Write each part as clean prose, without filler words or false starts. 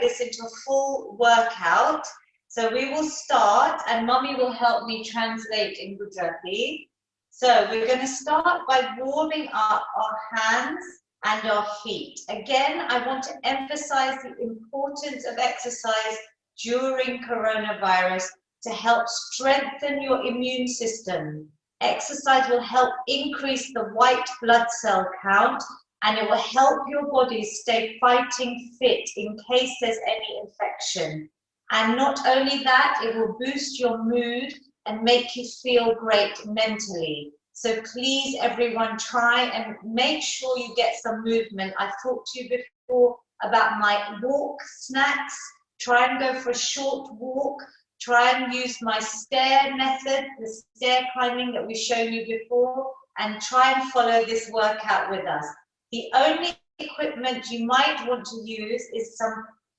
this into a full workout. So we will start, and Mummy will help me translate in Gujarati. So we're going to start by warming up our hands and our feet. Again, I want to emphasize the importance of exercise during coronavirus to help strengthen your immune system. Exercise will help increase the white blood cell count, and it will help your body stay fighting fit in case there's any infection. And not only that, it will boost your mood and make you feel great mentally. So please, everyone, try and make sure you get some movement. I've talked to you before about my walk snacks. Try and go for a short walk. Try and use my stair method, the stair climbing that we've shown you before, and try and follow this workout with us. The only equipment you might want to use is some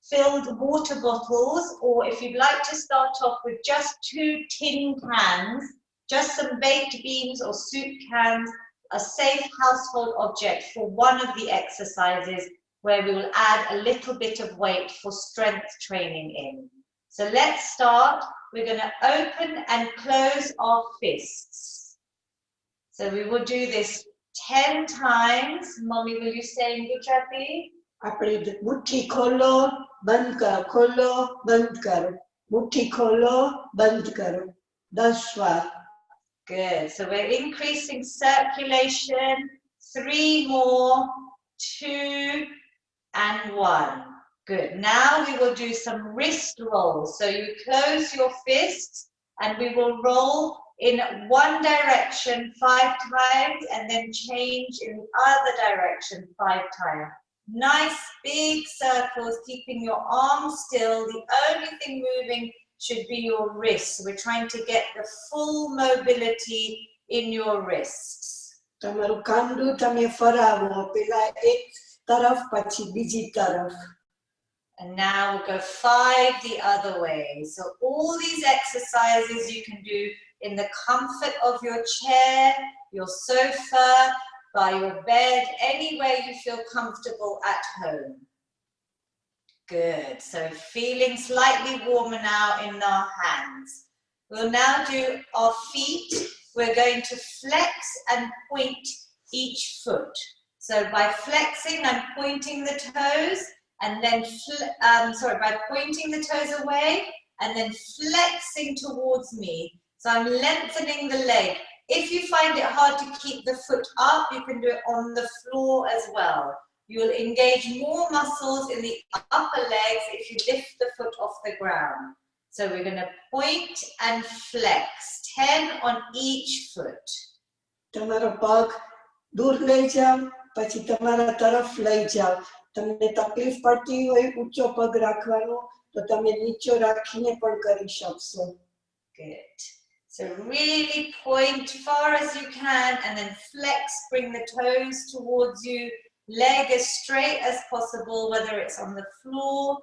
filled water bottles, or if you'd like to start off with just 2 tin cans, just some baked beans or soup cans, a safe household object for one of the exercises where we will add a little bit of weight for strength training in. So let's start. We're going to open and close our fists. So we will do this 10 times. Mommy, will you say in Gujarati? આપણે મુઠ્ઠી ખોલો બંધ કરો મુઠ્ઠી ખોલો બંધ કરો 10 વાર. Good. So we're increasing circulation. 3 more, 2 and 1. Good. Now we will do some wrist rolls. So you close your fists and we will roll in one direction 5 times and then change in the other direction 5 times. Nice big circles, keeping your arms still. The only thing moving should be your wrists. We're trying to get the full mobility in your wrists. તમારું કાંડું તમે ફરાવો પેલા એક તરફ પછી બીજી તરફ. And now we'll go 5 the other way. So all these exercises you can do in the comfort of your chair, your sofa, by your bed, anywhere you feel comfortable at home. Good. So feeling slightly warmer now in our hands. We'll now do our feet. We're going to flex and point each foot. So by flexing, I'm pointing the toes and then, by pointing the toes away and then flexing towards me. So I'm lengthening the leg. If you find it hard to keep the foot up, you can do it on the floor as well. You'll engage more muscles in the upper legs if you lift the foot off the ground. So we're going to point and flex, 10 on each foot. તમારો પગ દૂર લઈ જાઓ પછી તમારા તરફ લઈ જાઓ. તમને તકલીફ પડતી હોય ઊંચો પગ રાખવાનો તો તમે નીચો રાખીને પણ કરી શકશો. Good. So really point far as you can and then flex, bring the toes towards you, leg as straight as possible, whether it's on the floor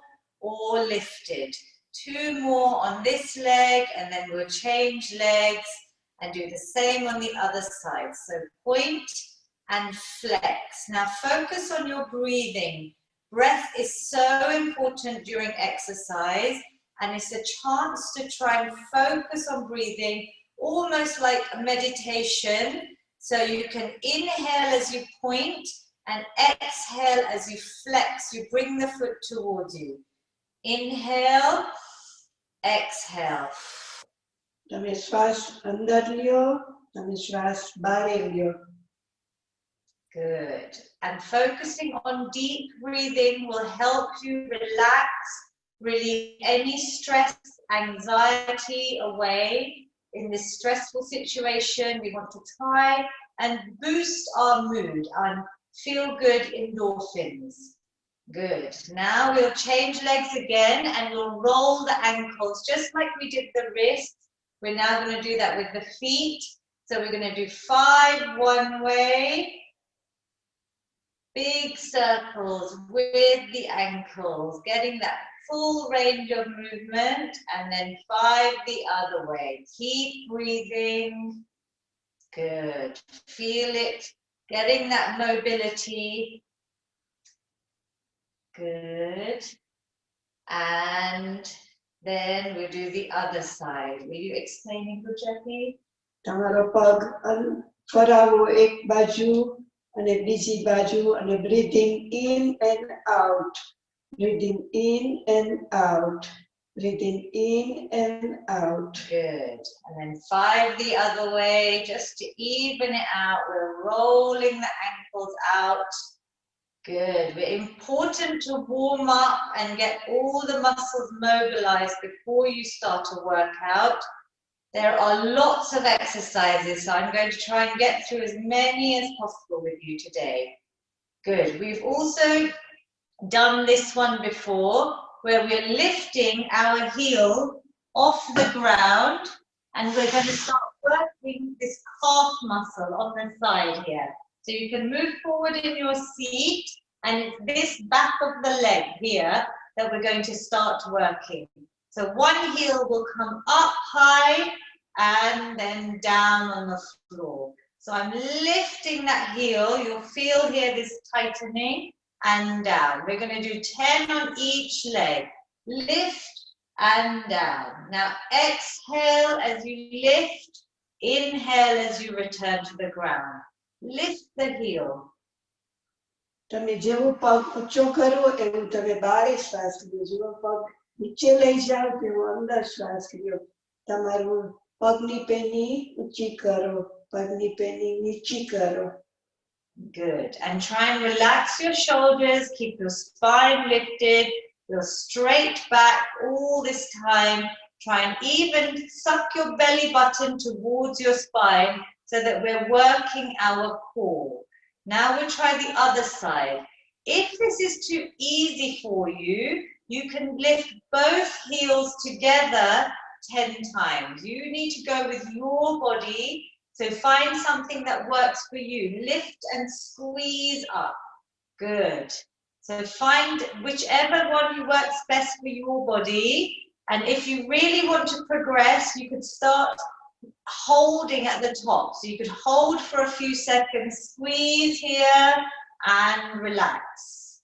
or lifted. 2 more on this leg and then we'll change legs and do the same on the other side. So point and flex. Now focus on your breathing. Breath is so important during exercise. And it's a chance to try and focus on breathing, almost like a meditation. So you can inhale as you point and exhale as you flex. You bring the foot towards you. Inhale, exhale. તમે શ્વાસ અંદર લ્યો, તમે શ્વાસ બહાર લ્યો. Good. And focusing on deep breathing will help you relax, relieve any stress, anxiety away in this stressful situation. We want to try and boost our mood and feel good endorphins. Good. Now we'll change legs again and we'll roll the ankles just like we did the wrists. We're now going to do that with the feet. So we're going to do 5 one way. Big circles with the ankles, getting that full range of movement, and then 5 the other way. Keep breathing. Good. Feel it, getting that mobility. Good. And then we'll do the other side. Will you explain in Gujarati? તમારો પગ ફરાવો એક બાજુ અને બીજી બાજુ અને breathing in and out. Breathing in and out. Breathing in and out. Good. And then 5 the other way, just to even it out. We're rolling the ankles out. Good. It's important to warm up and get all the muscles mobilized before you start a workout. There are lots of exercises, so I'm going to try and get through as many as possible with you today. Good. We've also done this one before, where we're lifting our heel off the ground, and we're going to start working this calf muscle on the side here. So you can move forward in your seat, and it's this back of the leg here that we're going to start working. So one heel will come up high and then down on the floor. So I'm lifting that heel. You'll feel here this tightening and down. We're going to do 10 on each leg. Lift and down. Now exhale as you lift. Inhale as you return to the ground. Lift the heel. તમે જેવો પગ ઊંચો કરો એવું તમે બારે શ્વાસ લ્યો. જેવો પગ નીચે લઈ જાઓ તેવો અંદર શ્વાસ લ્યો. તમારું પગની પેની ઊંચી કરો, પગની પેની નીચી કરો. Good. And try and relax your shoulders, keep your spine lifted, your straight back all this time. Try and even suck your belly button towards your spine so that we're working our core. Now we'll try the other side. If this is too easy for you, you can lift both heels together 10 times. You need to go with your body. So find something that works for you. Lift and squeeze up. Good. So find whichever one works best for your body. And if you really want to progress, you could start holding at the top. So you could hold for a few seconds, squeeze here and relax.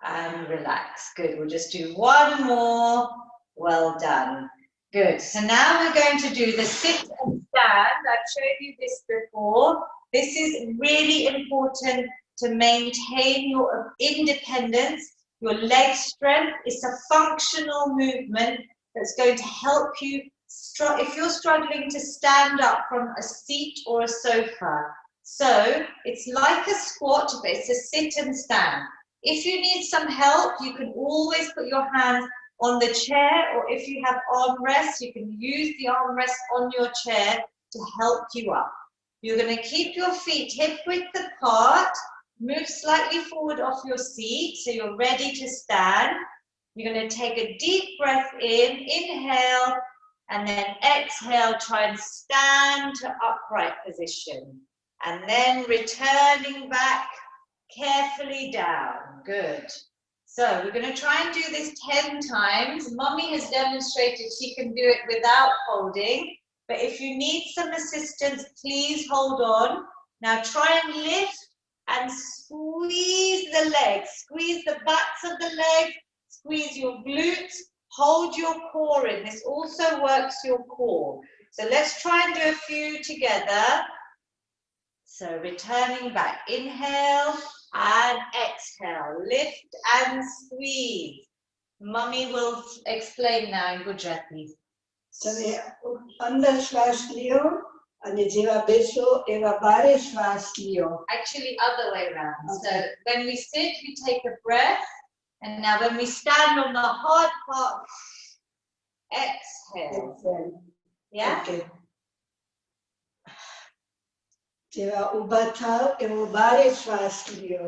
And relax. Good. We'll just do one more. Well done. Good. So now we're going to do the sit and stand. I've shown you this before. This is really important to maintain your independence, your leg strength. It's a functional movement that's going to help you. If you're struggling to stand up from a seat or a sofa, so it's like a squat, but it's a sit and stand. If you need some help, you can always put your hands on the chair, or if you have armrests, you can use the armrest on your chair to help you up. You're going to keep your feet hip width apart, move slightly forward off your seat so you're ready to stand. You're going to take a deep breath in, inhale, and then exhale, try and stand to upright position. And then returning back carefully down. Good. So we're going to try and do this 10 times. Mummy has demonstrated she can do it without holding. But if you need some assistance, please hold on. Now try and lift and squeeze the legs. Squeeze the backs of the legs. Squeeze your glutes. Hold your core in. This also works your core. So let's try and do a few together. So returning back. Inhale and exhale. Lift and squeeze. Mummy will explain now in Gujarati. તમે અંદર શ્વાસ લ્યો અને જેવા બેસો એવા બારે શ્વાસ લ્યો. Actually, other way around. Okay. So when we sit, we take a breath. And now when we stand on the hard part, exhale. Yeah? Okay. જેવા ઊભા થાવ એવો બારે શ્વાસ લ્યો.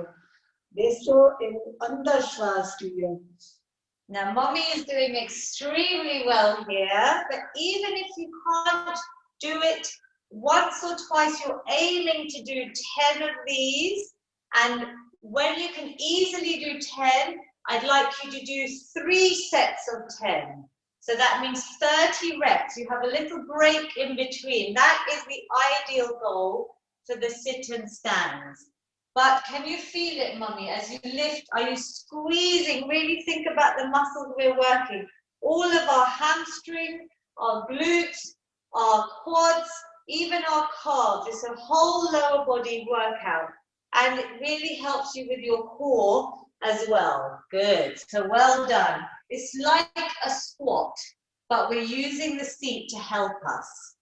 બેસો એવો અંદર શ્વાસ લ્યો. Now, Mommy is doing extremely well here, but even if you can't do it once or twice, you're aiming to do 10 of these. And when you can easily do 10, I'd like you to do 3 sets of 10. So that means 30 reps. You have a little break in between. That is the ideal goal for the sit and stands. But can you feel it, Mummy, as you lift? Are you squeezing? Really think about the muscles we're working. All of our hamstring, our glutes, our quads, even our calves. It's a whole lower body workout. And it really helps you with your core as well. Good. So well done. It's like a squat, but we're using the seat to help us.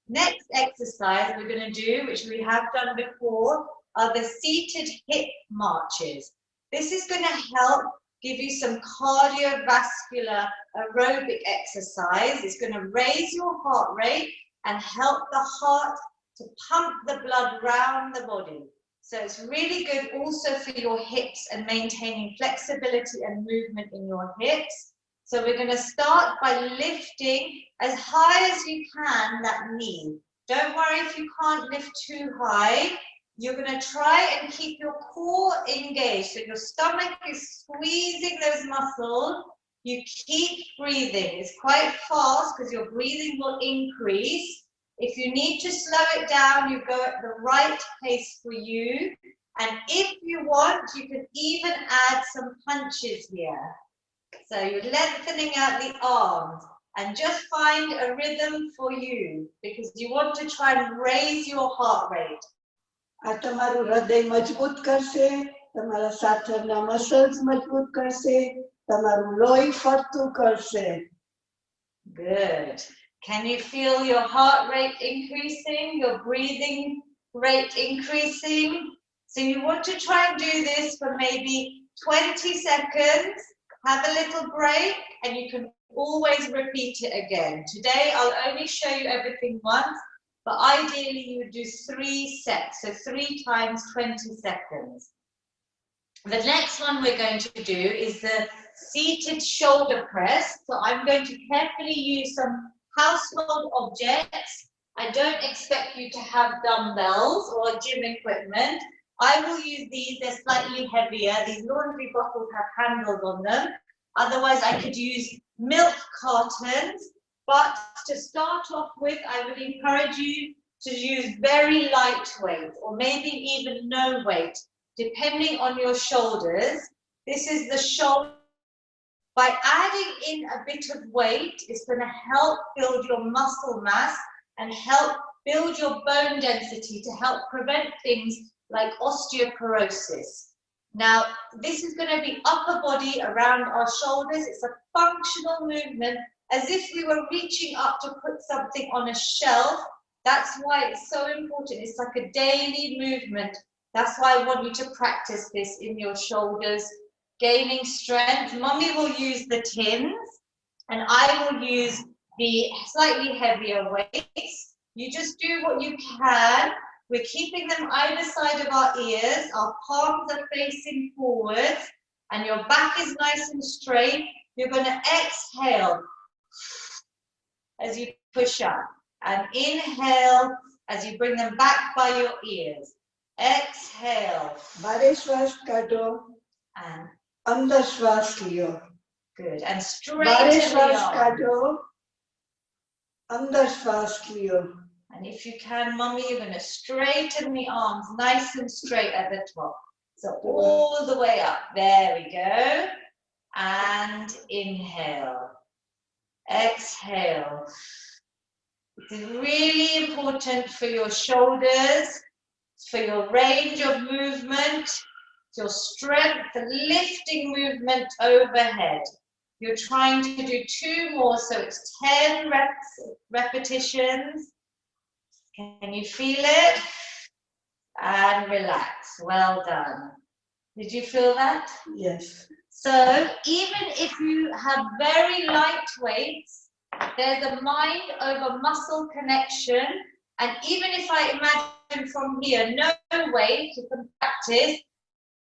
Next exercise we're going to do, which we have done before, are the seated hip marches. This is going to help give you some cardiovascular aerobic exercise. It's going to raise your heart rate and help the heart to pump the blood around the body. So it's really good also for your hips and maintaining flexibility and movement in your hips. So we're going to start by lifting as high as you can that knee. Don't worry if you can't lift too high. You're going to try and keep your core engaged. So your stomach is squeezing those muscles. You keep breathing. It's quite fast because your breathing will increase. If you need to slow it down, you go at the right pace for you. And if you want, you can even add some punches here. So you're lengthening out the arms and just find a rhythm for you because you want to try and raise your heart rate. આ તમારું હૃદય મજબૂત કરશે, તમારા સાથળના muscles મજબૂત કરશે, તમારું લોહી ફરતું કરશે. Good. Can you feel your heart rate increasing, your breathing rate increasing? So you want to try and do this for maybe 20 seconds, have a little break, and you can always repeat it again. Today I'll only show you everything once, but ideally you would do 3 sets, so 3 times 20 seconds. The next one we're going to do is the seated shoulder press. So I'm going to carefully use some household objects. I don't expect you to have dumbbells or gym equipment. I will use these, they're slightly heavier. These laundry bottles have handles on them. Otherwise I could use milk cartons. But to start off with, I would encourage you to use very light weight or maybe even no weight, depending on your shoulders. This is the shoulder. By adding in a bit of weight, it's going to help build your muscle mass and help build your bone density to help prevent things like osteoporosis. Now, this is going to be upper body around our shoulders. It's a functional movement, as if we were reaching up to put something on a shelf. That's why it's so important. It's like a daily movement. That's why I want you to practice this in your shoulders, gaining strength. Mummy will use the tins, and I will use the slightly heavier weights. You just do what you can. We're keeping them either side of our ears. Our palms are facing forwards, and your back is nice and straight. You're going to exhale as you push up, and inhale as you bring them back by your ears. Exhale. બારે શ્વાસ કાઢો And અંદર શ્વાસ લ્યો. good. And બારે straighten the શ્વાસ arms. કાઢો અંદર શ્વાસ લ્યો. And if you can, Mummy, you're going to straighten the arms nice and straight at the top. So all the way up. There we go. And inhale. Exhale. It's really important for your shoulders, for your range of movement, your strength, the lifting movement overhead. You're trying to do 2 more, so it's 10 repetitions. Can you feel it? And relax. Well done. Did you feel that? Yes. So even if you have very light weights, there's a mind over muscle connection. And even if I imagine from here, no weight, you can practice.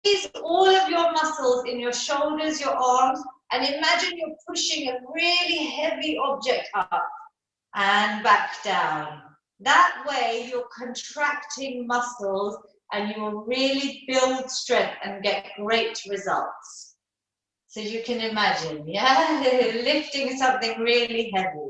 Squeeze all of your muscles in your shoulders, your arms, and imagine you're pushing a really heavy object up and back down. That way you're contracting muscles and you will really build strength and get great results. So you can imagine, yeah, lifting something really heavy.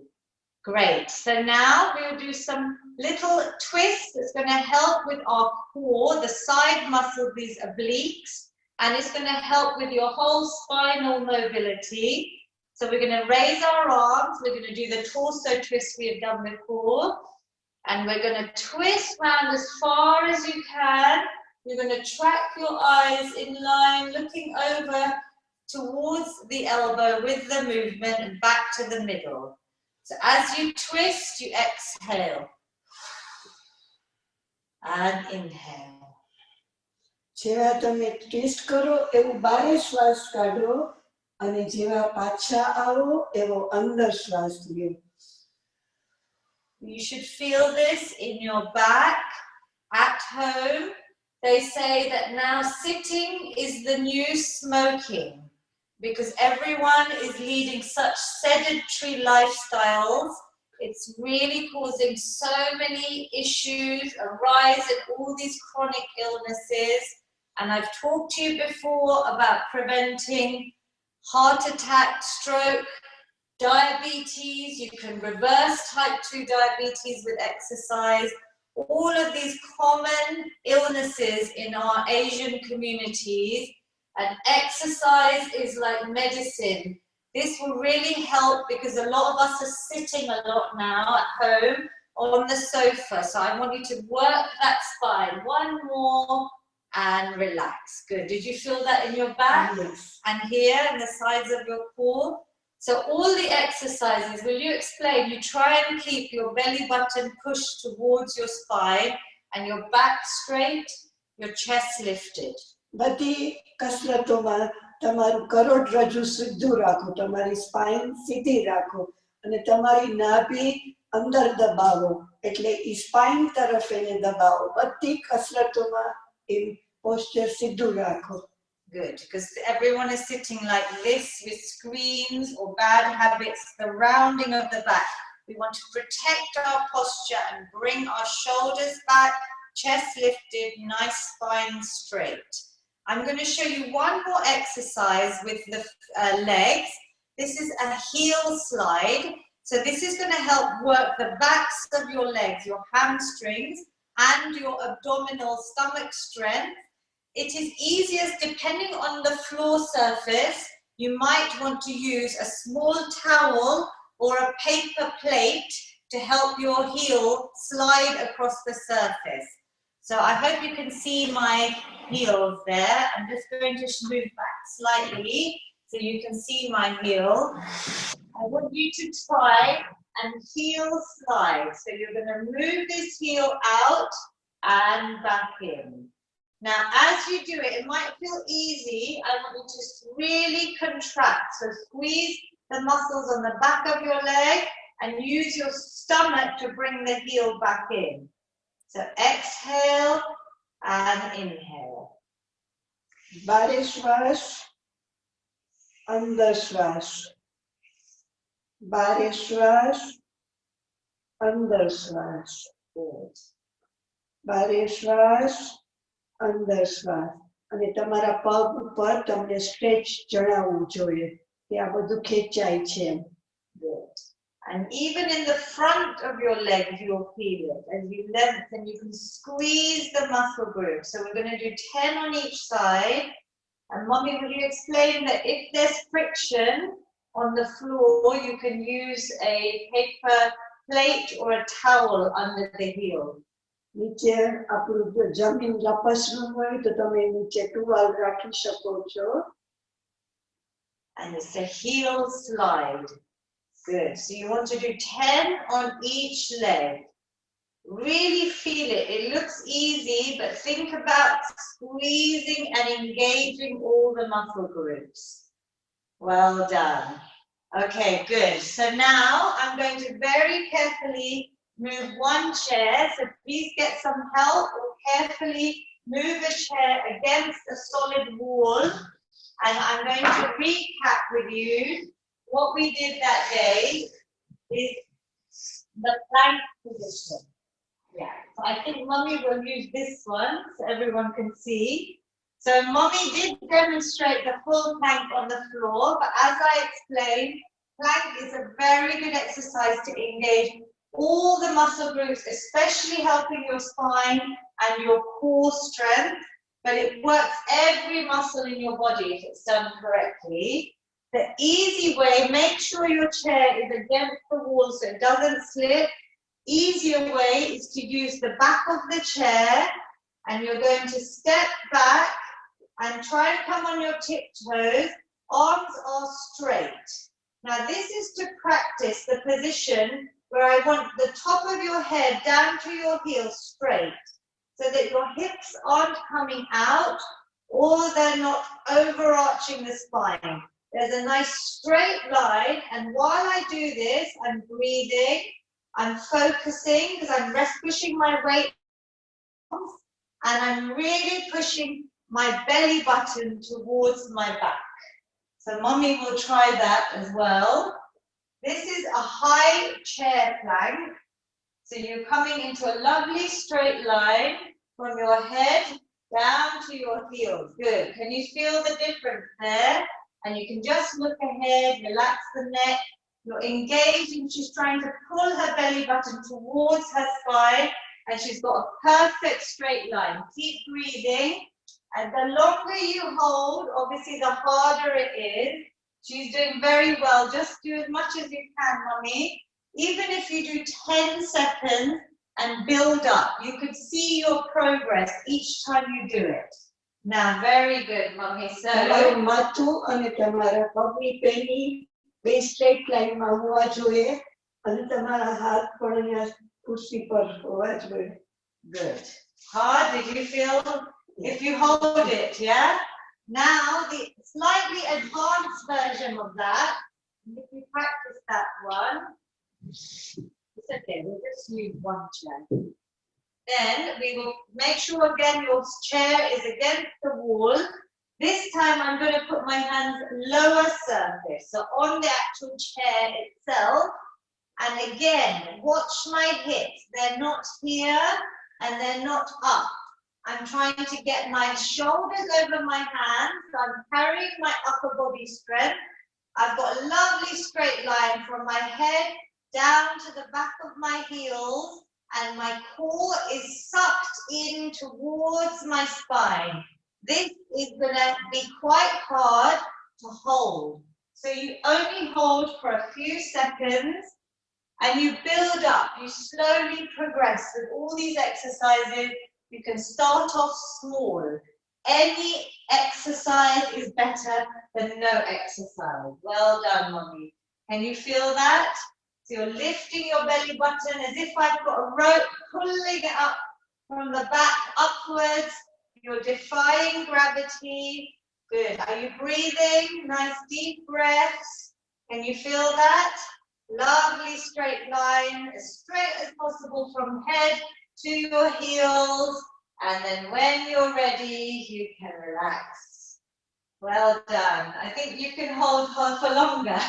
Great. So now we'll do some little twists that's going to help with our core, the side muscle, these obliques, and it's going to help with your whole spinal mobility. So we're going to raise our arms. We're going to do the torso twist we have done before. And we're going to twist round as far as you can. You're going to track your eyes in line, looking over towards the elbow with the movement and back to the middle. So as you twist, you exhale and inhale. જેવા તમે twist કરો એવું બારે શ્વાસ કાઢો અને જેવા પાછા આવો એવો અંદર શ્વાસ લ્યો. You should feel this in your back, at home. They say that now sitting is the new smoking because everyone is leading such sedentary lifestyles. It's really causing so many issues, a rise in all these chronic illnesses. And I've talked to you before about preventing heart attack, stroke, diabetes. You can reverse type 2 diabetes with exercise. All of these common illnesses in our Asian communities, and exercise is like medicine. This will really help because a lot of us are sitting a lot now at home on the sofa. So I want you to work that spine. One more and relax. Good. Did you feel that in your back? Yes. And here in the sides of your core? So all the exercises, will you explain? You try and keep your belly button pushed towards your spine and your back straight, your chest lifted. બધી કસરતોમાં તમારું કરોડરજ્જુ સીધું રાખો, તમારી spine સીધી રાખો અને તમારી નાભી અંદર દબાવો, એટલે ઈ સ્પાઇન તરફ એને દબાવો. બધી કસરતોમાં એ પોસ્ચર સીધું રાખો. Good, because everyone is sitting like this with screens or bad habits, the rounding of the back. We want to protect our posture and bring our shoulders back, chest lifted, nice spine straight. I'm going to show you one more exercise with the legs. This is a heel slide. So this is going to help work the backs of your legs, your hamstrings, and your abdominal stomach strength. It is easiest depending on the floor surface. You might want to use a small towel or a paper plate to help your heel slide across the surface. So I hope you can see my heels there. I'm just going to move back slightly so you can see my heel. I want you to try and heel slide. So you're going to move this heel out and back in. Now, as you do it, it might feel easy. I want you to really contract. So squeeze the muscles on the back of your leg and use your stomach to bring the heel back in. So exhale and inhale. બારે શ્વાસ, અંદર શ્વાસ. બારે શ્વાસ, અંદર શ્વાસ. Good. બારે શ્વાસ, અંદર શ્વાસ. અને તમારા પગ ઉપર તમને સ્ટ્રેચ જણાવવું જોઈએ કે આ બધું ખેંચાય છે. Good. And even in the front of your legs, you'll feel it. As you lengthen, you can squeeze the muscle group. So we're going to do 10 on each side. And Mommy, will you explain that if there's friction on the floor, you can use a paper plate or a towel under the heel. નીચે આપણું જો જમીન લપસનું હોય તો તમે નીચે ટુવાલ રાખી શકો છો. And it's a heel slide. Good. So you want to do 10 on each leg. Really feel it. It looks easy, but think about squeezing and engaging all the muscle groups. Well done. Okay, good. So now I'm going to very carefully move one chair. So please get some help or carefully move a chair against a solid wall. And I'm going to recap with you what we did that day is the plank position. Yeah, so I think Mommy will use this one so everyone can see. So Mommy did demonstrate the full plank on the floor, but as I explained, Plank is a very good exercise to engage all the muscle groups, especially helping your spine and your core strength, but it works every muscle in your body if it's done correctly. The easy way, make sure your chair is against the wall so it doesn't slip. Easier way is to use the back of the chair, and you're going to step back and try and come on your tiptoes. Arms are straight. Now this is to practice the position where I want the top of your head down to your heels straight, so that your hips aren't coming out or they're not overarching the spine. There's a nice straight line, and while I do this, I'm breathing, I'm focusing because I'm pushing my weight, and I'm really pushing my belly button towards my back. So mommy will try that as well. This is a high chair plank. So you're coming into a lovely straight line from your head down to your heels. Good. Can you feel the difference there? And you can just look ahead, relax the neck. You're engaging. She's trying to pull her belly button towards her spine, and she's got a perfect straight line. Keep breathing. And the longer you hold, obviously the harder it is. She's doing very well. Just do as much as you can, mommy. Even if you do 10 seconds and build up, you could see your progress each time you do it. Now, very good, mommy. So, તમારું માથું અને તમારા પગની penny બે straight લાઈનમાં હોવા જોઈએ અને તમારા હાથ પણ અહીંયા ખુરશી પર હોવા જોઈએ. Good. Hard, did you feel? If you hold it, yeah? Now, the slightly advanced version of that, if you practice that one, it's okay, we'll just use one chair. Then we will make sure again your chair is against the wall. This time I'm going to put my hands lower surface, so on the actual chair itself. And again, watch my hips. They're not here and they're not up. I'm trying to get my shoulders over my hands, so I'm carrying my upper body strength. I've got a lovely straight line from my head down to the back of my heels, and my core is sucked in towards my spine. This is going to be quite hard to hold. So you only hold for a few seconds and you build up, you slowly progress with all these exercises. You can start off small. Any exercise is better than no exercise. Well done, mommy. Can you feel that? So you're lifting your belly button as if I've got a rope, pulling it up from the back upwards. You're defying gravity. Good. Are you breathing? Nice deep breaths. Can you feel that? Lovely straight line, as straight as possible from head to your heels. And then when you're ready, you can relax. Well done. I think you can hold her for longer.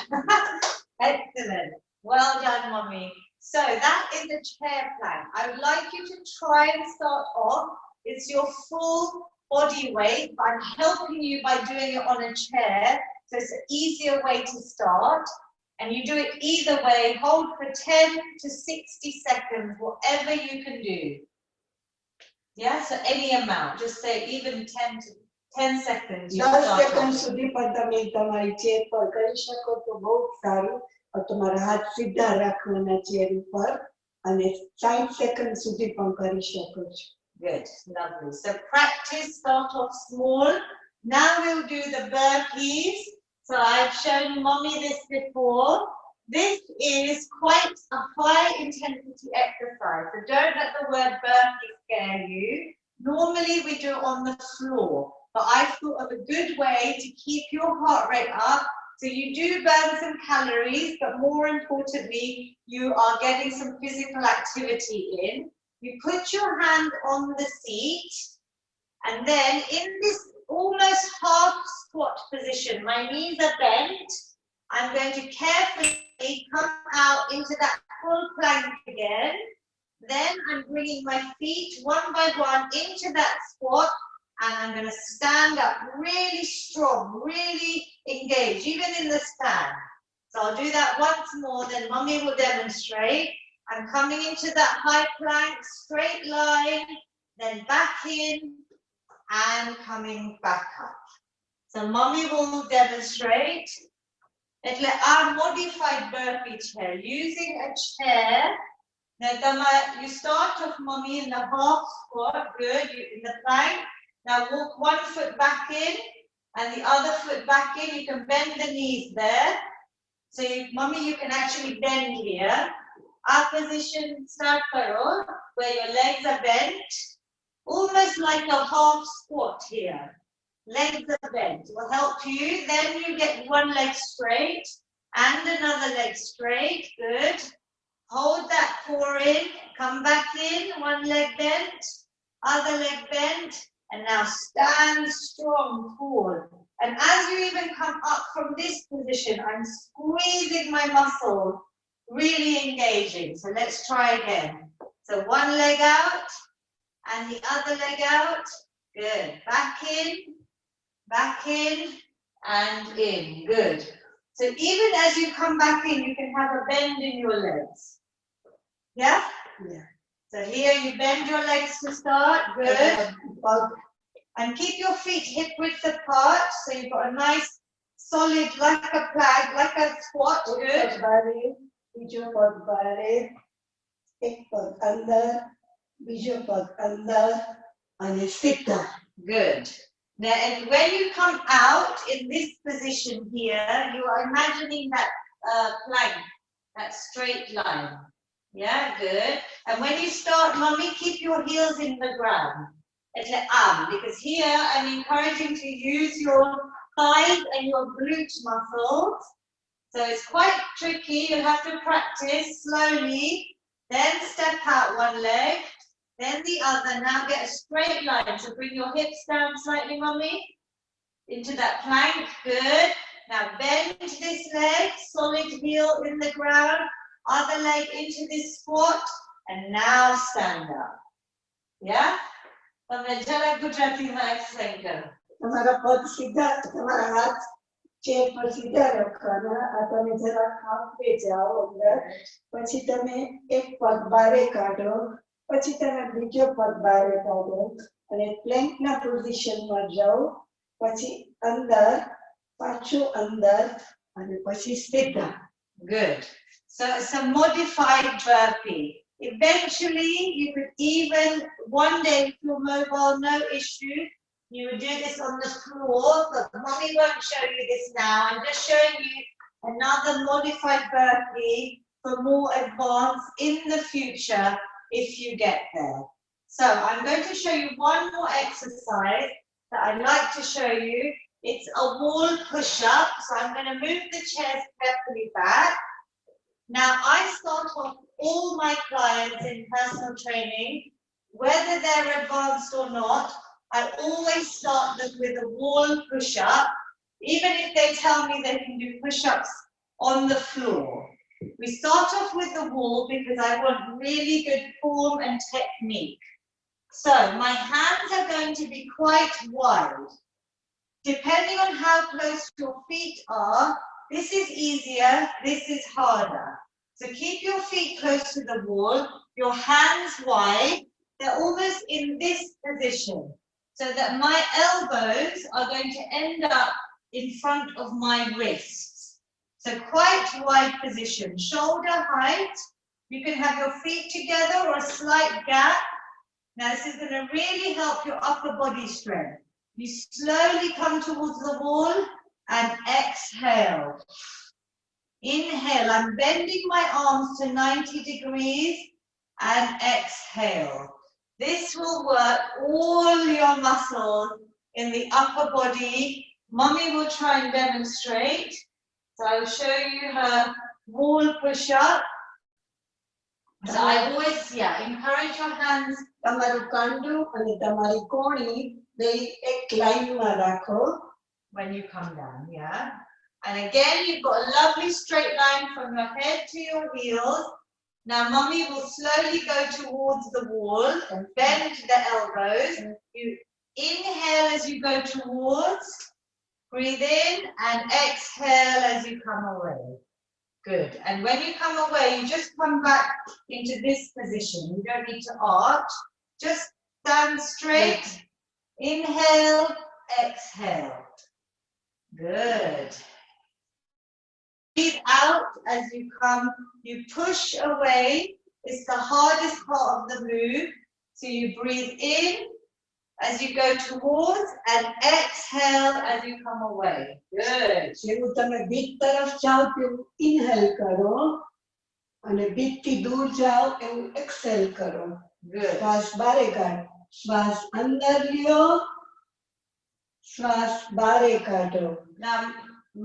Excellent. Well done, mommy. So that is a chair plank. I would like you to try and start off. It's your full body weight, but I'm helping you by doing it on a chair. So it's an easier way to start. And you do it either way. Hold for 10 to 60 seconds, whatever you can do. Yeah, so any amount. Just say even 10 seconds. 10 second સુધી પણ તમે તમારી chair પર કરી શકો તો બહુ સારું. તમારા હાથ સીધા રાખવાના ચેર ઉપર અને 60 સેકન્ડ સુધી પણ કરી શકો છો. Good, lovely. So practice, start off small. Now we'll do the burpees. So I've shown mommy this before. This is quite a high intensity exercise. So don't let the word burpee scare you. Normally we do it on the floor, but I thought of a good way to keep your heart rate up. So you do burn some calories, but more importantly, you are getting some physical activity in. You put your hand on the seat, and then in this almost half squat position, my knees are bent. I'm going to carefully come out into that full plank again. Then I'm bringing my feet one by one into that squat, and I'm going to stand up really strong, really engaged, even in the stand. So I'll do that once more, then Mummy will demonstrate. I'm coming into that high plank, straight line, then back in and coming back up. So Mummy will demonstrate. એટલે આ modified burpee chair, using a chair. Now you start off, Mummy, in the half squat, good, in the plank. Now walk one foot back in and the other foot back in. You can bend the knees there. So Mummy, you can actually bend here. Our position, start karo, where your legs are bent, almost like a half squat here. Legs are bent, will help you. Then you get one leg straight and another leg straight, good. Hold that core in, come back in, one leg bent, other leg bent, and now stand strong forward. And as you even come up from this position, I'm squeezing my muscle, really engaging. So let's try again. So one leg out and the other leg out. Good. Back in and in. Good. So even as you come back in, you can have a bend in your legs. Yeah? Yeah. So here you bend your legs to start. Good. And keep your feet hip width apart. So you've got a nice solid, like a plank, like a squat. Good. બીજો પગ બારે, એક પગ અંદર, બીજો પગ અંદર અને સીધા. Good. Now, and when you come out in this position here, you are imagining that plank, that straight line. Yeah, good. And when you start, Mummy, keep your heels in the ground. It's like because here I'm encouraging to use your thighs and your glute muscles. So it's quite tricky. You'll have to practice slowly. Then step out one leg, then the other. Now get a straight line. So bring your hips down slightly, Mummy, into that plank. Good. Now bend this leg, solid heel in the ground. Other leg into this squat. And now stand up. Yeah? તમે જરા ગુજરાતીમાં explain કરો. તમારા પગ સીધા, તમારા હાથ chair પર સીધા રાખવાના. આ તમે જરા ખાપે જાઓ અંદર. પછી તમે એક પગ બારે કાઢો. પછી તમે બીજો પગ બારે કાઢો. અને પ્લેન્કના પોઝિશનમાં જાઓ. પછી અંદર, પાછું અંદર અને પછી સીધા. Good. So it's a modified burpee. Eventually, you could even, one day if you're mobile, no issue, you would do this on the floor, but Mummy won't show you this now. I'm just showing you another modified burpee for more advanced in the future if you get there. So I'm going to show you one more exercise that I'd like to show you. It's a wall push-up. So I'm going to move the chairs carefully back. Now, I start off all my clients in personal training, whether they're advanced or not, I always start them with a wall push-up, even if they tell me they can do push-ups on the floor. We start off with the wall because I want really good form and technique. So, my hands are going to be quite wide. Depending on how close your feet are, this is easier, this is harder. So keep your feet close to the wall, your hands wide, they're almost in this position, so that my elbows are going to end up in front of my wrists. So quite wide position, shoulder height. You can have your feet together or a slight gap. Now this is going to really help your upper body strength. You slowly come towards the wall and exhale. Inhale, I'm bending my arms to 90 degrees and exhale. This will work all your muscles in the upper body. Mummy will try and demonstrate. So I will show you her wall push-up. So I always, encourage your hands. તમારું કાંડું અને તમારી કોણી બે એક લાઈનમાં રાખો. When you come down, yeah. And again, you've got a lovely straight line from your head to your heels. Now, Mummy will slowly go towards the wall and bend the elbows. You inhale as you go towards, breathe in, and exhale as you come away. Good. And when you come away, you just come back into this position. You don't need to arch. Just stand straight. Inhale, exhale. Good. Breathe out as you come. You push away. It's the hardest part of the move. So you breathe in as you go towards and exhale as you come away. Good. જેવું તમે બીક તરફ જાઓ તેવું inhale કરો અને બીક થી દૂર જાઓ એવું એક્સહેલ કરો. Good. શ્વાસ બારે કાઢો, શ્વાસ અંદર લ્યો, શ્વાસ બારે કાઢો. Now,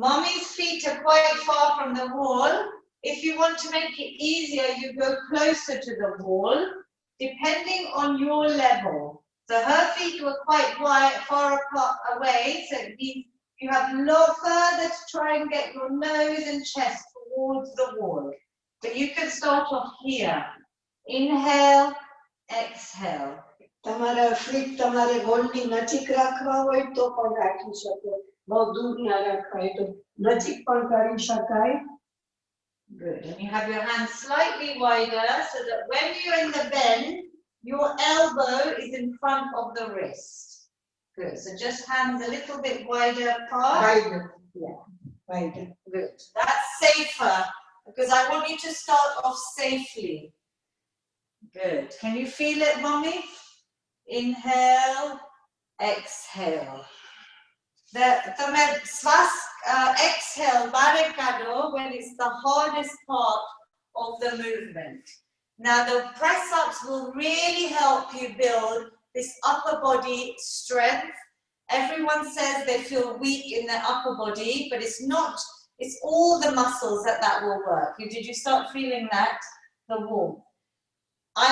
mommy's feet are quite far from the wall. If you want to make it easier, you go closer to the wall, depending on your level. So her feet were quite far apart away, so it means you have a lot further to try and get your nose and chest towards the wall. But you can start off here. Inhale, exhale. તમારા fit તમારે ગોળની નજીક રાખવા હોય તો પણ રાખી શકો, બહુ દૂર ના રાખવાય તો નજીક પણ કરી શકાય. Good. And you have your hands slightly wider so that when you're in the bend, your elbow is in front of the wrist. Good. So just hands a little bit wider apart. Wider. Yeah. Wider. Good. That's safer because I want you to start off safely. Good. Can you feel it, mommy? Inhale, exhale. Exhale, barricado, when it's the hardest part of the movement. Now the press-ups will really help you build this upper body strength. Everyone says they feel weak in their upper body, but it's not. It's all the muscles that will work. Did you start feeling that? The warmth.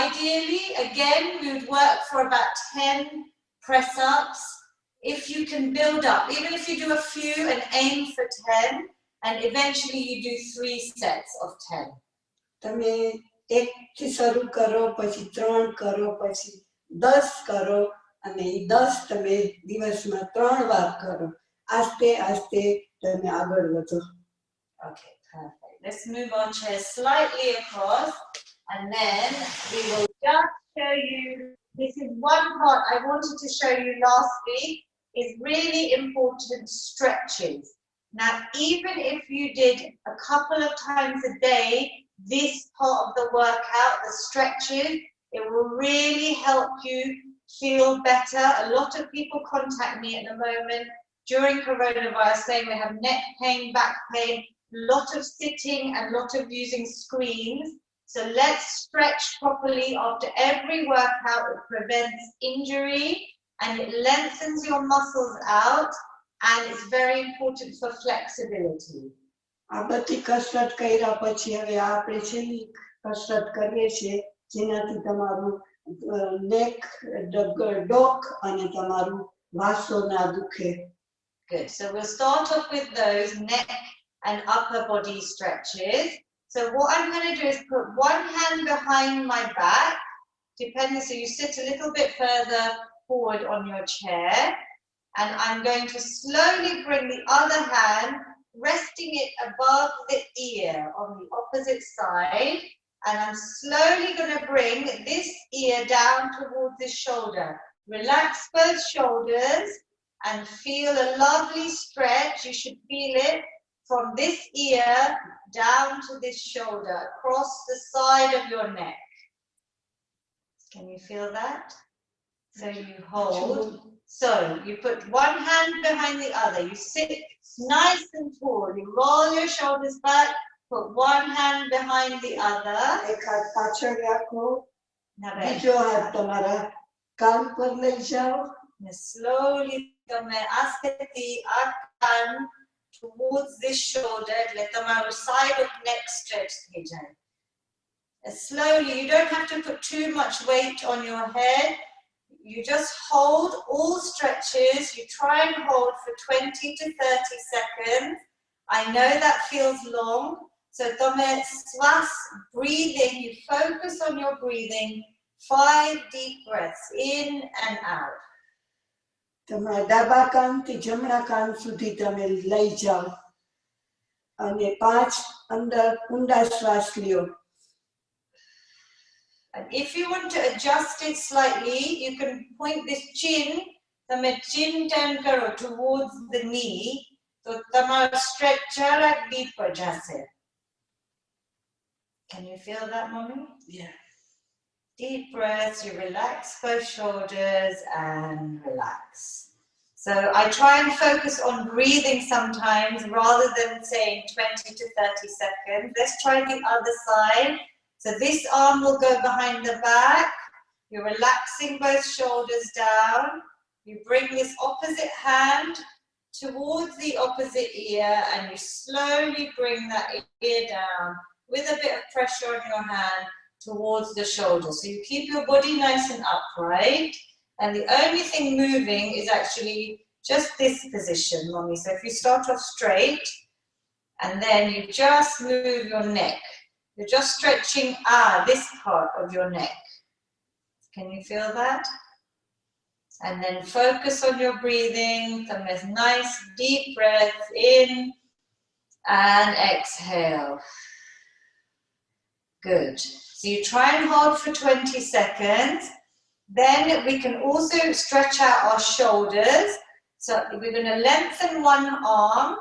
Ideally, again, we would work for about 10 press-ups. If you can build up, even if you do a few and aim for 10, and eventually you do 3 sets of 10. તમે 1 થી શરૂ કરો, પછી 3 કરો, પછી 10 કરો અને એ 10 તમે દિવસમાં 3 વાર કરો. આસ્તે આસ્તે તમે આગળ વધો. Okay, perfect. Let's move our chair slightly across and then we will just show you. This is one part I wanted to show you last week. Is really important stretches. Now, even if you did a couple of times a day, this part of the workout, the stretches, it will really help you feel better. A lot of people contact me at the moment during coronavirus saying they have neck pain, back pain, lot of sitting and lot of using screens. So let's stretch properly after every workout. It prevents injury and it lengthens your muscles out, and it's very important for flexibility. આ બધી કસરત કર્યા પછી હવે આપણે છેલ્લી કસરત કરીએ છીએ જેનાથી તમારું નેક, ડોક અને તમારું વાસો ના દુખે. Good. So we'll start off with those neck and upper body stretches. So what I'm going to do is put one hand behind my back, depending, so you sit a little bit further forward on your chair, and I'm going to slowly bring the other hand, resting it above the ear on the opposite side, and I'm slowly going to bring this ear down towards the shoulder. Relax both shoulders and feel a lovely stretch. You should feel it from this ear down to this shoulder, across the side of your neck. Can you feel that? So you hold. So you put one hand behind the other. You sit nice and tall. You roll your shoulders back. Put one hand behind the other. એક હાથ પાછળ રાખો, Now બીજો હાથ તમારા કાન પર લઈ જાઓ. slowly askati akan towards this shoulder. Let the side of neck stretch. Slowly. You don't have to put too much weight on your head. You just hold all stretches. You try and hold for 20 to 30 seconds. I know that feels long. So swas, breathing, you focus on your breathing. 5 deep breaths in and out. તમારા ડાબા કાન થી જમણા કાન સુધી તમે લઈ જાઓ. અને 5 અંદર ઊંડા શ્વાસ લ્યો. And if you want to adjust it slightly, you can point this chin, તમે chin turn કરો towards the knee, તો તમારો stretch જરાક deeper જશે. Can you feel that, mommy? Yeah. Deep breaths, you relax both shoulders and relax. So I try and focus on breathing sometimes rather than saying 20 to 30 seconds. Let's try the other side. So this arm will go behind the back. You're relaxing both shoulders down. You bring this opposite hand towards the opposite ear and you slowly bring that ear down with a bit of pressure on your hand towards the shoulder. So you keep your body nice and upright. And the only thing moving is actually just this position, mommy. So if you start off straight, and then you just move your neck. You're just stretching this part of your neck. Can you feel that? And then focus on your breathing. Some nice deep breaths in and exhale. Good. So you try and hold for 20 seconds. Then we can also stretch out our shoulders. So we're going to lengthen one arm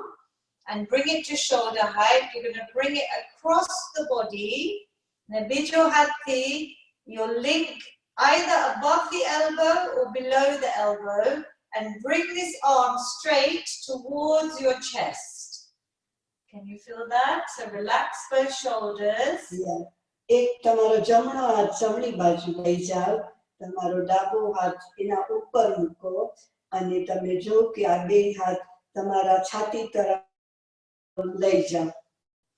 and bring it to shoulder height. You're going to bring it across the body. Nabijo hati, you'll link either above the elbow or below the elbow and bring this arm straight towards your chest. Can you feel that? So relax both shoulders. Yeah. એક તમારો જમણો હાથ જમણી બાજુ લઈ જાઓ, તમારો ડાબો હાથ એના ઉપર મૂકો અને તમે જો કે આ બે હાથ તમારા છાતી તરફ લઈ જાઓ.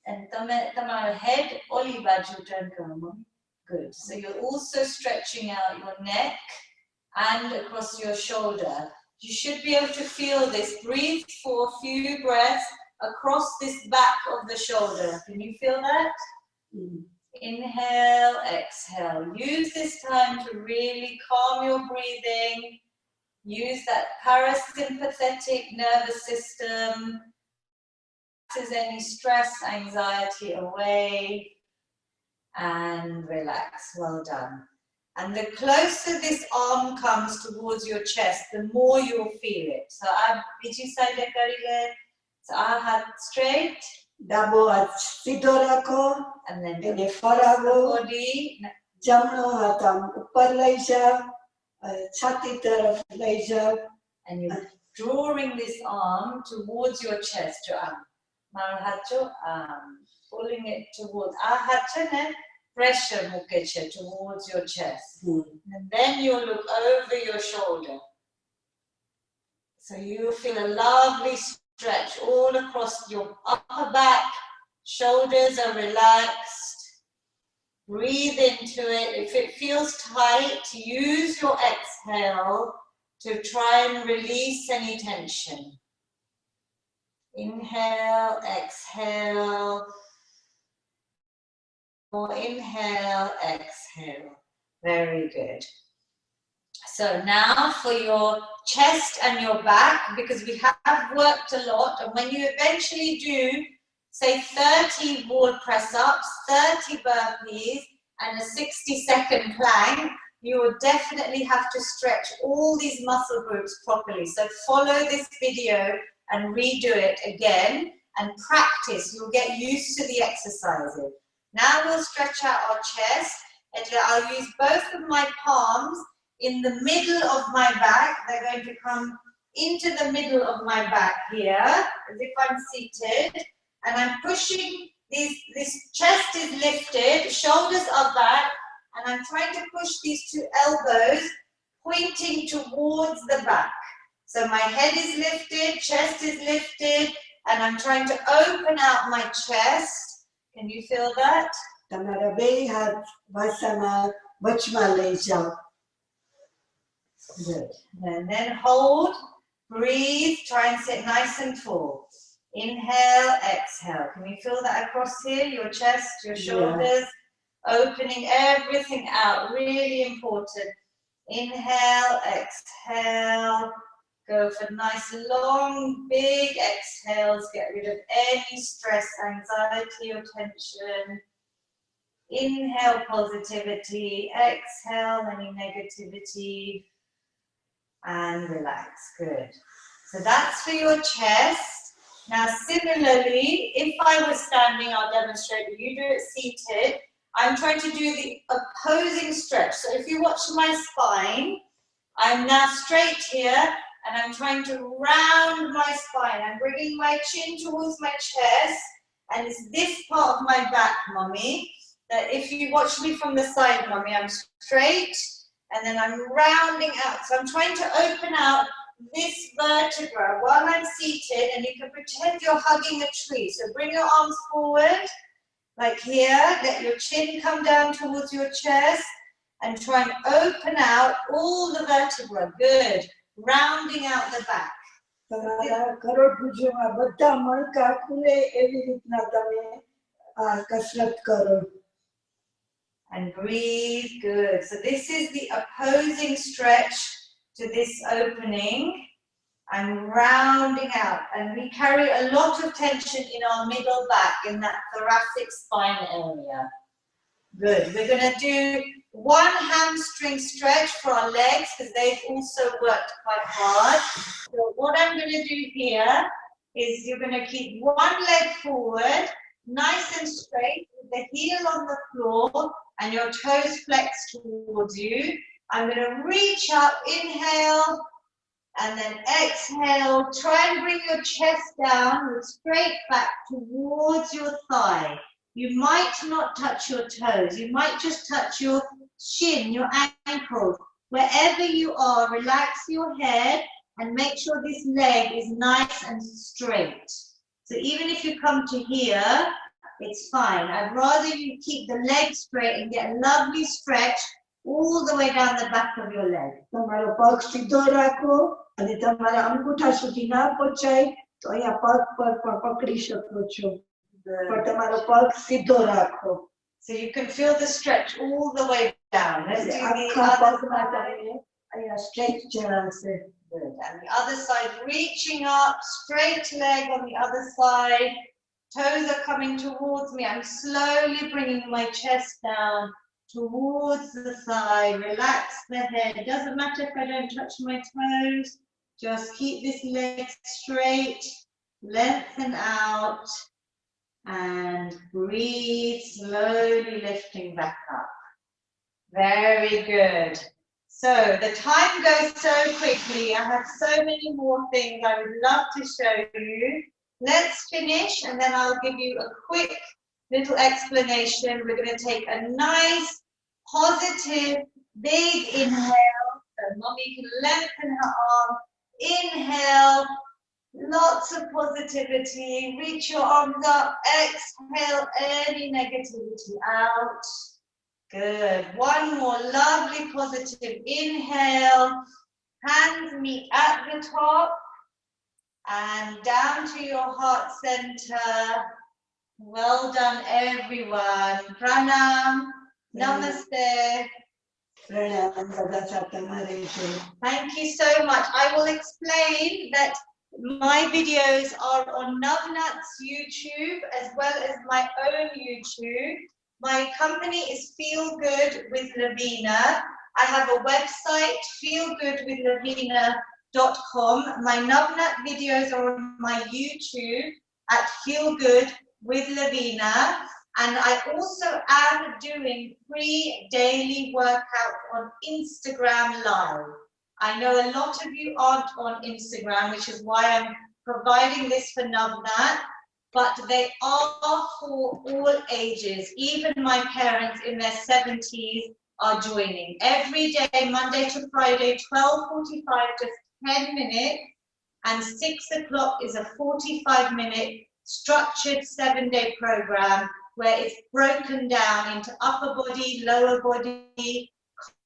And તમારો head oli baju turn karo. Good. So you're also stretching out your neck and across your shoulder. You should be able to feel this. Breathe for a few breaths across this back of the shoulder. Can you feel that? Inhale, exhale. Use this time to really calm your breathing. Use that parasympathetic nervous system. Is any stress, anxiety away. And relax. Well done. And the closer this arm comes towards your chest, the more you'll feel it. So biji side karile. So our heart straight. ડાબો હાથ સીધો રાખો And then એને ફરાવો, body. જમણો હાથ આમ ઉપર લઈ જાઓ, છાતી તરફ લઈ જાઓ. And you're drawing this arm towards your chest, your arm. Marahacho arm. Pulling it towards. Ahachane pressure mukeche towards your chest. And then you'll look over your shoulder. So you feel a lovely stretch all across your upper back. Shoulders are relaxed. Breathe into it. If it feels tight, use your exhale to try and release any tension. Inhale, exhale. Inhale, exhale. Very good. So now for your chest and your back, because we have worked a lot, and when you eventually do, say 30 wall press-ups, 30 burpees, and a 60-second plank, you will definitely have to stretch all these muscle groups properly. So follow this video and redo it again and practice. You'll get used to the exercises. Now we'll stretch out our chest. I'll use both of my palms in the middle of my back. They're going to come into the middle of my back here, as if I'm seated. And I'm pushing, this chest is lifted, shoulders are back, and I'm trying to push these two elbows pointing towards the back. So my head is lifted, chest is lifted, and I'm trying to open out my chest. Can you feel that? તમારા બે હાથ ભાષામાં વચમાં લઈ જાઓ. Good. And then hold, breathe, try and sit nice and tall. Inhale, exhale. Can you feel that across here? Your chest, your shoulders, opening everything out. Really important. Inhale, exhale. Go for nice, long, big exhales. Get rid of any stress, anxiety, or tension. Inhale positivity. Exhale any negativity. And relax. Good. So that's for your chest. Now, similarly, if I was standing, I'll demonstrate, but you do it seated. I'm trying to do the opposing stretch. So if you watch my spine, I'm now straight here, and I'm trying to round my spine. I'm bringing my chin towards my chest, and it's this part of my back, Mummy, that if you watch me from the side, Mummy, I'm straight, and then I'm rounding out. So I'm trying to open out this vertebra while I'm seated, and you can pretend you're hugging a tree. So bring your arms forward, like here, let your chin come down towards your chest, and try and open out all the vertebra. Good. Rounding out the back. તમારા કરોડરજ્જુમાં બધા મણકા ખુલે એવી રીતના તમે આ કસરત કરો. And breathe. Good. So this is the opposing stretch to this opening. I'm rounding out, and we carry a lot of tension in our middle back, in that thoracic spine area. Good. We're going to do one hamstring stretch for our legs, because they've also worked quite hard. So what I'm going to do here is you're going to keep one leg forward, nice and straight, with the heel on the floor and your toes flexed towards you. I'm going to reach up, inhale, and then exhale. Try and bring your chest down with straight back towards your thigh. You might not touch your toes. You might just touch your shin, your ankles. Wherever you are, relax your head and make sure this leg is nice and straight. So even if you come to here, it's fine. I'd rather you keep the leg straight and get a lovely stretch all the way down the back of your leg. તમારો પગ સીધો રાખો અને તમારા અંગૂઠા સુધી ના પહોંચાય તો અહીંયા પગ પર પણ પકડી શકો છો. પણ તમારો પગ સીધો રાખો. So you can feel the stretch all the way down. Let's do the આખા other પગમાં side. તમને અહીંયા સ્ટ્રેચ જણાશે. Good. And the other side, reaching up, straight leg on the other side. Toes are coming towards me. I'm slowly bringing my chest down towards the thigh. Relax the head. It doesn't matter if I don't touch my toes. Just keep this leg straight. Lengthen out. And breathe, slowly lifting back up. Very good. So the time goes so quickly. I have so many more things I would love to show you. Let's finish, and then I'll give you a quick little explanation. We're going to take a nice, positive, big inhale. So Mommy can lengthen her arm. Inhale. Lots of positivity. Reach your arms up. Exhale any negativity out. Good. One more lovely positive inhale. Hands meet at the top and down to your heart center. Well done, everyone. Pranam. Namaste. Thank you so much. I will explain that my videos are on Navnat's YouTube as well as my own YouTube. My company is Feel Good with Lavina. I have a website, feelgoodwithlavina.com. My Navnat videos are on my YouTube at Feel Good with Lavina. And I also am doing free daily workout on Instagram Live. I know a lot of you aren't on Instagram, which is why I'm providing this for Navnat, but they are for all ages. Even my parents in their 70s are joining. Every day, Monday to Friday, 12:45, just 10 minutes, and 6 o'clock is a 45-minute structured 7-day program where it's broken down into upper body, lower body,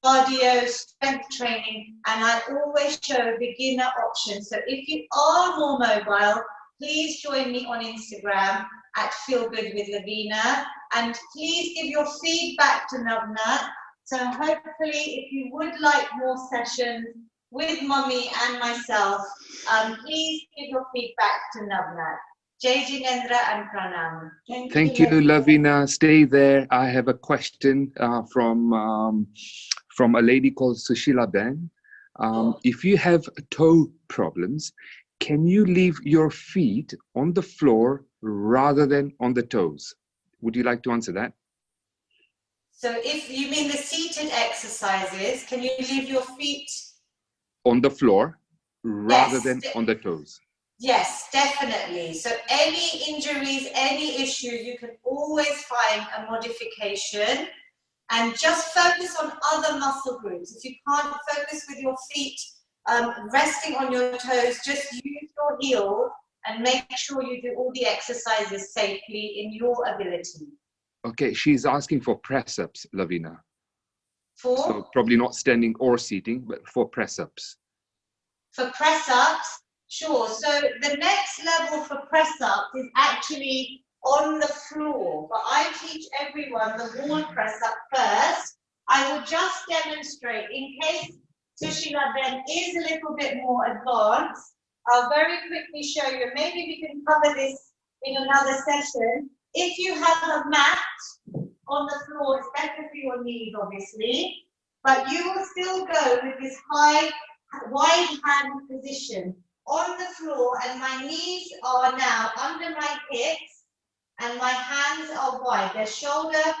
cardio, strength training, and I always show a beginner option. So if you are more mobile, please join me on Instagram at feelgoodwithlavina, and please give your feedback to Navnat. So hopefully, if you would like more sessions, with Mummy and myself, please give your feedback to Navnat. Jai Jinendra and Pranam. Thank you, Lavina. Stay there. I have a question from a lady called Sushila Ben. If you have toe problems, can you leave your feet on the floor rather than on the toes? Would you like to answer that? So if you mean the seated exercises, can you leave your feet on the floor rather than on the toes? Yes, definitely. So any injuries, any issues, you can always find a modification and just focus on other muscle groups. If you can't focus with your feet resting on your toes, just use your heel and make sure you do all the exercises safely in your ability. Okay, she's asking for press-ups, Lavina. For? So probably not standing or seating, but for press-ups. For press-ups, sure. So the next level for press-ups is actually on the floor. But I teach everyone the wall press-up first. I will just demonstrate in case Sushila Ben is a little bit more advanced. I'll very quickly show you. Maybe we can cover this in another session. If you have a mat on the floor, it's better for your knees, obviously. But you will still go with this high, wide hand position on the floor, and my knees are now under my hips and my hands are wide. The shoulder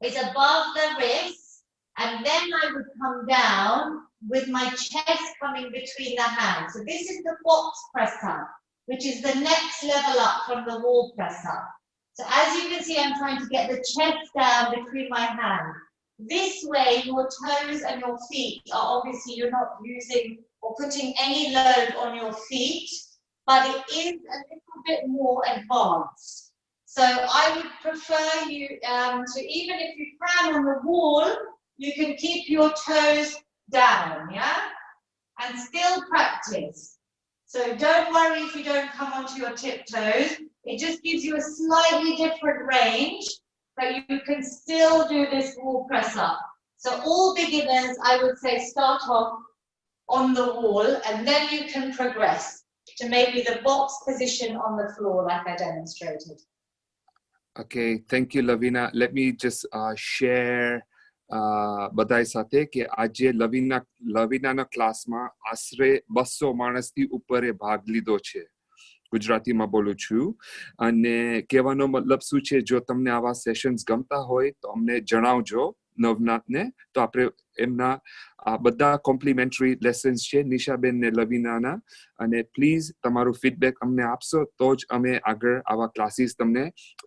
is above the wrist, and then I would come down with my chest coming between the hands. So this is the box press up, which is the next level up from the wall press up. So as you can see, I'm trying to get the chest down between my hands. This way, your toes and your feet are obviously, you're not using or putting any load on your feet, but it is a little bit more advanced. So I would prefer you to, even if you can on the wall, you can keep your toes down, yeah? And still practice. So don't worry if you don't come onto your tiptoes. It just gives you a slightly different range, but you can still do this wall press up. So all beginners, I would say, start off on the wall, and then you can progress to maybe the box position on the floor like I demonstrated. Okay, thank you, Lavina. Let me just share બધાય સાથે કે આજે લવીનાના ક્લાસમાં આશરે 200 માણસથી ઉપરે ભાગ લીધો છે. ગુજરાતીમાં બોલું છું અને કહેવાનો મતલબ શું છે, જો તમને આવા સેશન્સ ગમતા હોય તો અમને જણાવજો નવનાથને, તો આપણે એમના બધા કોમ્પ્લિમેન્ટરી લેસન્સ છે નિશાબેન ને લવીનાના, અને પ્લીઝ તમારું ફીડબેક અમને આપશો તો જ અમે આગળ આવા ક્લાસીસ તમને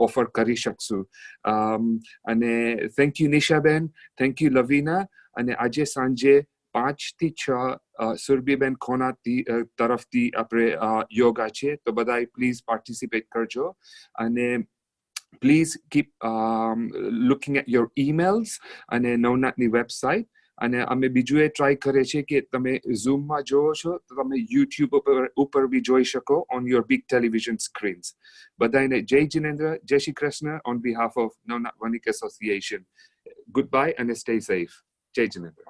ઓફર કરી શકશું. અને થેન્ક યુ નિશાબેન, થેન્ક યુ લવીના. અને આજે સાંજે 5 થી 6 સુરભીબેન ખોના તરફથી આપણે યોગા છે, તો બધાય પ્લીઝ પાર્ટિસિપેટ કરજો. અને please keep looking at your emails અને નવનાથની વેબસાઇટ. અને અમે બીજું એ ટ્રાય કરે છે કે તમે ઝૂમમાં જોવો છો તો તમે યુટ્યુબ ઉપર બી જોઈ શકો on your big television screens. બધાને જય જિનેન્દ્ર, જય Shri Krishna on behalf of Navnat Vanik Association. Goodbye and stay safe. જય જિનેન્દ્ર.